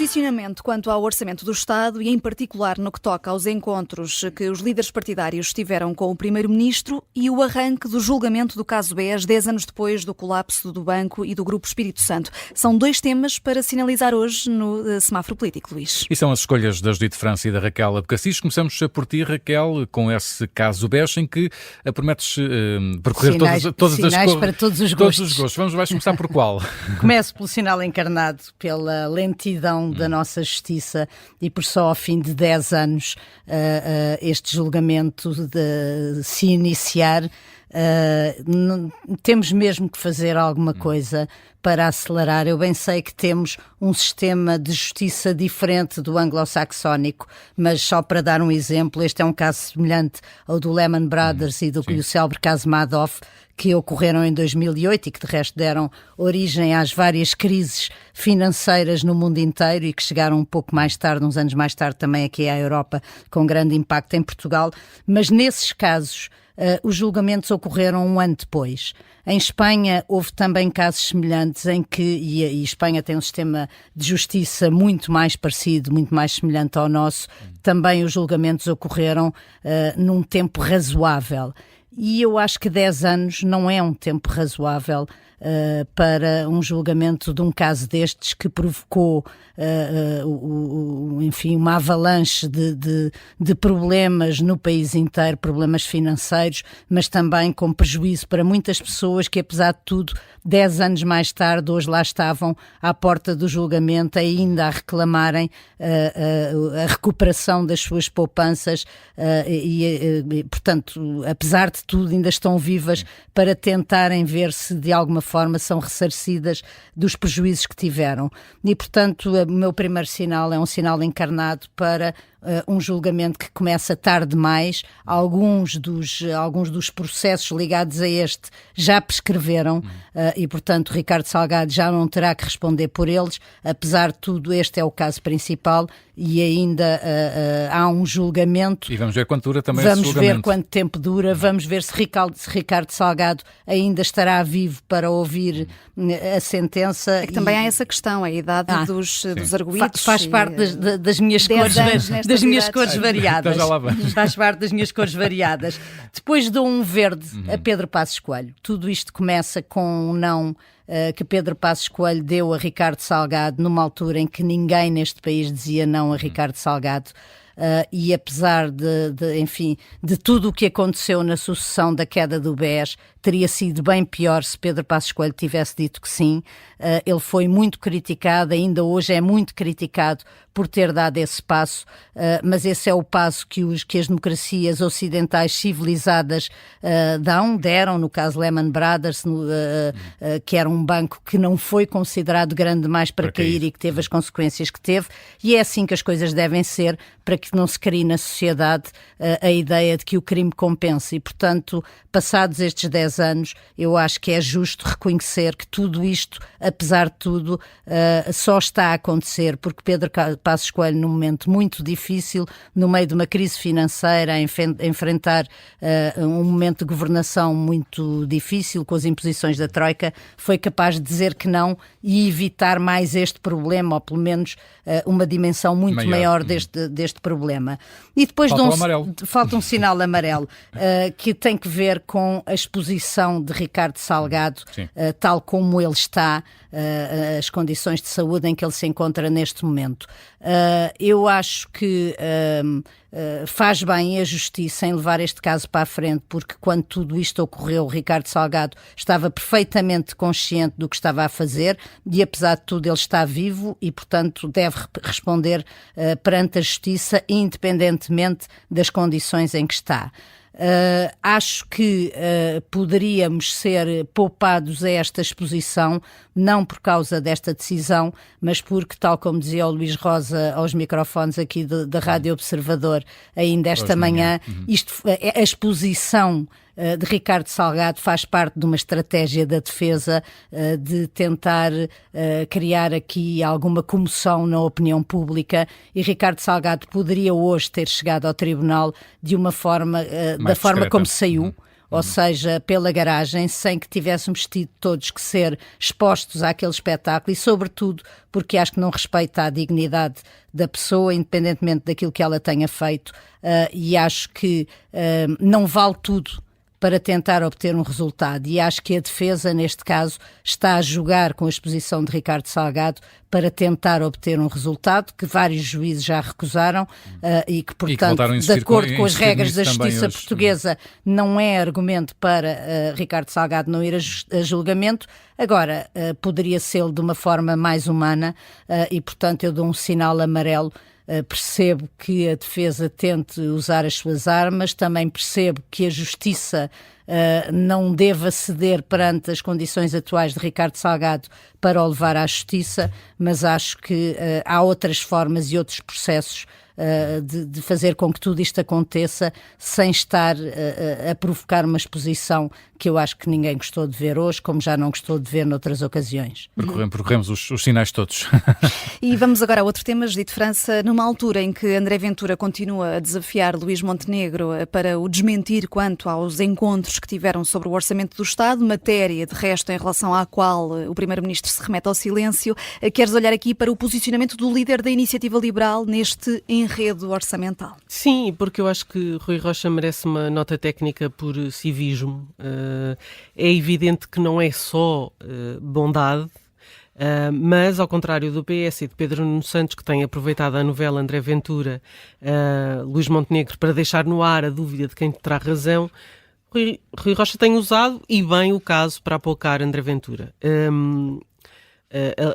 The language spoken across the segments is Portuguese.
posicionamento quanto ao orçamento do Estado e, em particular, no que toca aos encontros que os líderes partidários tiveram com o Primeiro-Ministro e o arranque do julgamento do caso BES 10 anos depois do colapso do Banco e do Grupo Espírito Santo. São dois temas para sinalizar hoje no semáforo político, Luís. E são as escolhas da Judite França e da Raquel Abcacis. Começamos por ti, Raquel, com esse caso BES em que prometes percorrer todas as cores. Para todos os gostos. Vais começar por qual? Começo pelo sinal encarnado, pela lentidão da nossa justiça e por só ao fim de 10 anos este julgamento se iniciar. Temos mesmo que fazer alguma coisa para acelerar. Eu bem sei que temos um sistema de justiça diferente do anglo-saxónico, mas só para dar um exemplo, este é um caso semelhante ao do Lehman Brothers e do célebre caso Madoff, que ocorreram em 2008 e que de resto deram origem às várias crises financeiras no mundo inteiro e que chegaram um pouco mais tarde, uns anos mais tarde também aqui à Europa, com grande impacto em Portugal. Mas nesses casos os julgamentos ocorreram um ano depois. Em Espanha houve também casos semelhantes em que, e Espanha tem um sistema de justiça muito mais parecido, muito mais semelhante ao nosso, também os julgamentos ocorreram num tempo razoável. E eu acho que 10 anos não é um tempo razoável para um julgamento de um caso destes que provocou, enfim, uma avalanche de problemas no país inteiro, problemas financeiros, mas também com prejuízo para muitas pessoas que, apesar de tudo, 10 anos mais tarde, hoje lá estavam à porta do julgamento, ainda a reclamarem a recuperação das suas poupanças e, portanto, apesar de tudo, ainda estão vivas para tentarem ver se de alguma forma são ressarcidas dos prejuízos que tiveram. E, portanto, o meu primeiro sinal é um sinal encarnado para um julgamento que começa tarde demais. Alguns dos processos ligados a este já prescreveram e, portanto, Ricardo Salgado já não terá que responder por eles. Apesar de tudo, este é o caso principal e ainda há um julgamento. E vamos ver quanto dura também esse julgamento. Vamos ver quanto tempo dura, vamos ver se Ricardo Salgado ainda estará vivo para ouvir a sentença. É que também há essa questão, a idade dos arguidos. Faz parte das minhas cores variadas. Então já lá vamos. Faz parte das minhas cores variadas. Depois dou um verde a Pedro Passos Coelho. Tudo isto começa com um não que Pedro Passos Coelho deu a Ricardo Salgado numa altura em que ninguém neste país dizia não a Ricardo Salgado. E apesar de tudo o que aconteceu na sucessão da queda do BES, teria sido bem pior se Pedro Passos Coelho tivesse dito que sim. Ele foi muito criticado, ainda hoje é muito criticado por ter dado esse passo, mas esse é o passo que as democracias ocidentais civilizadas deram, no caso Lehman Brothers, que era um banco que não foi considerado grande demais para cair e que teve as consequências que teve, e é assim que as coisas devem ser, para que não se crie na sociedade a ideia de que o crime compensa. E, portanto, passados estes 10 anos, eu acho que é justo reconhecer que tudo isto, apesar de tudo, só está a acontecer porque Pedro Passos Coelho, num momento muito difícil, no meio de uma crise financeira, a enfrentar um momento de governação muito difícil, com as imposições da Troika, foi capaz de dizer que não e evitar mais este problema, ou pelo menos uma dimensão muito maior deste problema. E depois falta um sinal amarelo que tem que ver com a exposição de Ricardo Salgado, tal como ele está, as condições de saúde em que ele se encontra neste momento. Eu acho que faz bem a Justiça em levar este caso para a frente, porque quando tudo isto ocorreu, Ricardo Salgado estava perfeitamente consciente do que estava a fazer e, apesar de tudo, ele está vivo e, portanto, deve responder perante a Justiça, independentemente das condições em que está. Acho que poderíamos ser poupados a esta exposição, não por causa desta decisão, mas porque, tal como dizia o Luís Rosa aos microfones aqui da Rádio Observador ainda esta manhã, a exposição de Ricardo Salgado faz parte de uma estratégia da defesa de tentar criar aqui alguma comoção na opinião pública, e Ricardo Salgado poderia hoje ter chegado ao tribunal de uma forma, da forma como saiu, ou seja, pela garagem, sem que tivéssemos tido todos que ser expostos àquele espetáculo e, sobretudo, porque acho que não respeita a dignidade da pessoa, independentemente daquilo que ela tenha feito, e acho que não vale tudo para tentar obter um resultado, e acho que a defesa, neste caso, está a jogar com a exposição de Ricardo Salgado para tentar obter um resultado que vários juízes já recusaram e que, portanto, de acordo com as regras da justiça portuguesa, não é argumento para Ricardo Salgado não ir a julgamento. Agora, poderia ser de uma forma mais humana e, portanto, eu dou um sinal amarelo. Percebo que a defesa tente usar as suas armas, também percebo que a justiça não deva ceder perante as condições atuais de Ricardo Salgado para o levar à justiça, mas acho que há outras formas e outros processos de fazer com que tudo isto aconteça sem estar a provocar uma exposição que eu acho que ninguém gostou de ver hoje, como já não gostou de ver noutras ocasiões. Percorremos os sinais todos. E vamos agora a outro tema, Judite França, numa altura em que André Ventura continua a desafiar Luís Montenegro para o desmentir quanto aos encontros que tiveram sobre o Orçamento do Estado, matéria, de resto, em relação à qual o Primeiro-Ministro se remete ao silêncio. Queres olhar aqui para o posicionamento do líder da Iniciativa Liberal neste enredo orçamental? Sim, porque eu acho que Rui Rocha merece uma nota técnica por civismo. É evidente que não é só bondade, mas ao contrário do PS e de Pedro Nuno Santos, que tem aproveitado a novela André Ventura, Luís Montenegro, para deixar no ar a dúvida de quem terá razão, Rui Rocha tem usado, e bem, o caso para apocar André Ventura.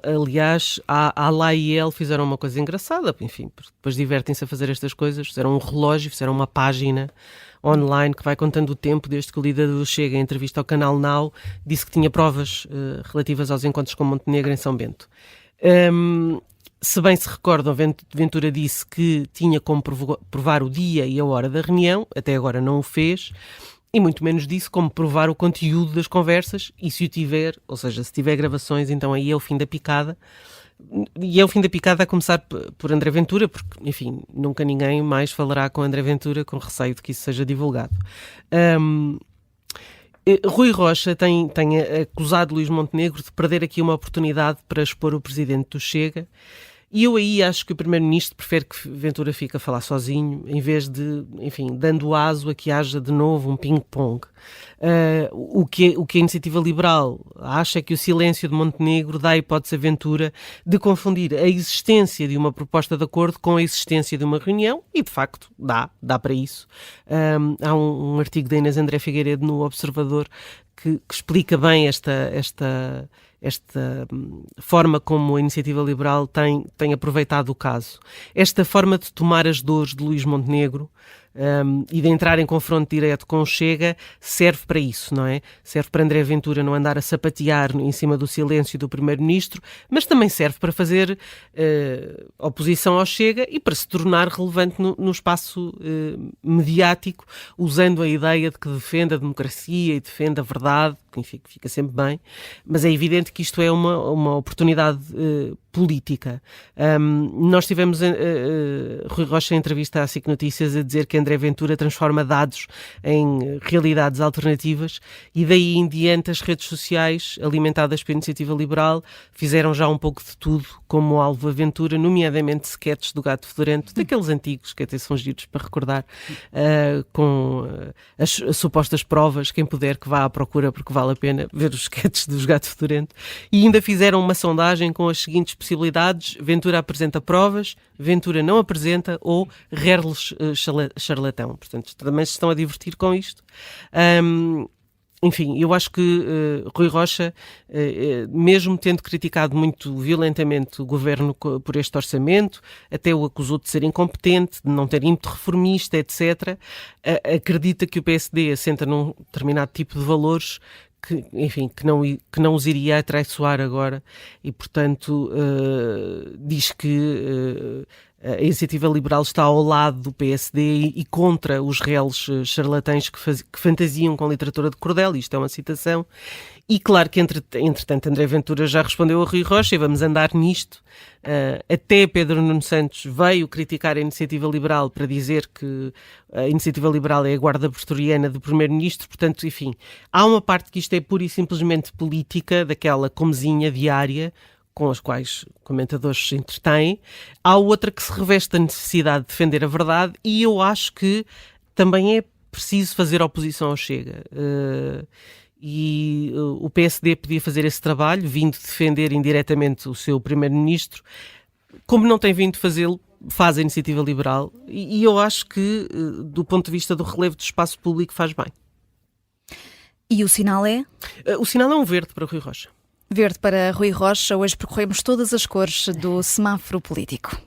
Aliás, a Lá e ele fizeram uma coisa engraçada, enfim, depois divertem-se a fazer estas coisas, fizeram um relógio, fizeram uma página online que vai contando o tempo desde que o líder do Chega, em entrevista ao canal Now, disse que tinha provas relativas aos encontros com Montenegro em São Bento. Se bem se recordam, Ventura disse que tinha como provar o dia e a hora da reunião, até agora não o fez, e muito menos disse como provar o conteúdo das conversas, e se o tiver, ou seja, se tiver gravações, então aí é o fim da picada. E é o fim da picada a começar por André Ventura, porque, enfim, nunca ninguém mais falará com André Ventura com receio de que isso seja divulgado. Rui Rocha tem acusado Luís Montenegro de perder aqui uma oportunidade para expor o presidente do Chega, e eu aí acho que o Primeiro-Ministro prefere que Ventura fique a falar sozinho, em vez de, enfim, dando aso a que haja de novo um ping-pong. O que a Iniciativa Liberal acha é que o silêncio de Montenegro dá a hipótese a Ventura de confundir a existência de uma proposta de acordo com a existência de uma reunião, e de facto dá para isso. Há um artigo da Inês André Figueiredo no Observador que explica bem esta forma como a Iniciativa Liberal tem aproveitado o caso. Esta forma de tomar as dores de Luís Montenegro e de entrar em confronto direto com o Chega serve para isso, não é? Serve para André Ventura não andar a sapatear em cima do silêncio do Primeiro-Ministro, mas também serve para fazer oposição ao Chega e para se tornar relevante no espaço mediático, usando a ideia de que defende a democracia e defende a verdade, que enfim, fica sempre bem, mas é evidente que isto é uma oportunidade política. Nós tivemos Rui Rocha em entrevista à SIC Notícias a dizer que André Ventura transforma dados em realidades alternativas, e daí em diante as redes sociais, alimentadas pela Iniciativa Liberal, fizeram já um pouco de tudo como alvo a Ventura, nomeadamente sketches do Gato Fedorento, daqueles antigos que até são giros para recordar, com as supostas provas, quem puder que vá à procura, porque vale a pena ver os sketches dos Gato Fedorento, e ainda fizeram uma sondagem com as seguintes possibilidades: Ventura apresenta provas, Ventura não apresenta, ou Herles charlatão. Portanto, também se estão a divertir com isto. Enfim, eu acho que Rui Rocha, mesmo tendo criticado muito violentamente o governo por este orçamento, até o acusou de ser incompetente, de não ter ímpeto reformista, etc., acredita que o PSD assenta num determinado tipo de valores que não os iria atraiçoar agora, e portanto diz que a Iniciativa Liberal está ao lado do PSD e contra os réus charlatães que fantasiam com literatura de cordel, isto é uma citação. E claro que, entretanto, André Ventura já respondeu a Rui Rocha e vamos andar nisto. Até Pedro Nuno Santos veio criticar a Iniciativa Liberal para dizer que a Iniciativa Liberal é a guarda pretoriana do Primeiro-Ministro. Portanto, enfim, há uma parte que isto é pura e simplesmente política, daquela comezinha diária, com as quais comentadores se entretêm. Há outra que se reveste da necessidade de defender a verdade e eu acho que também é preciso fazer oposição ao Chega. E o PSD podia fazer esse trabalho, vindo defender indiretamente o seu primeiro-ministro. Como não tem vindo fazê-lo, faz a Iniciativa Liberal. E eu acho que, do ponto de vista do relevo do espaço público, faz bem. E o sinal é? O sinal é um verde para Rui Rocha. Verde para Rui Rocha. Hoje percorremos todas as cores do semáforo político.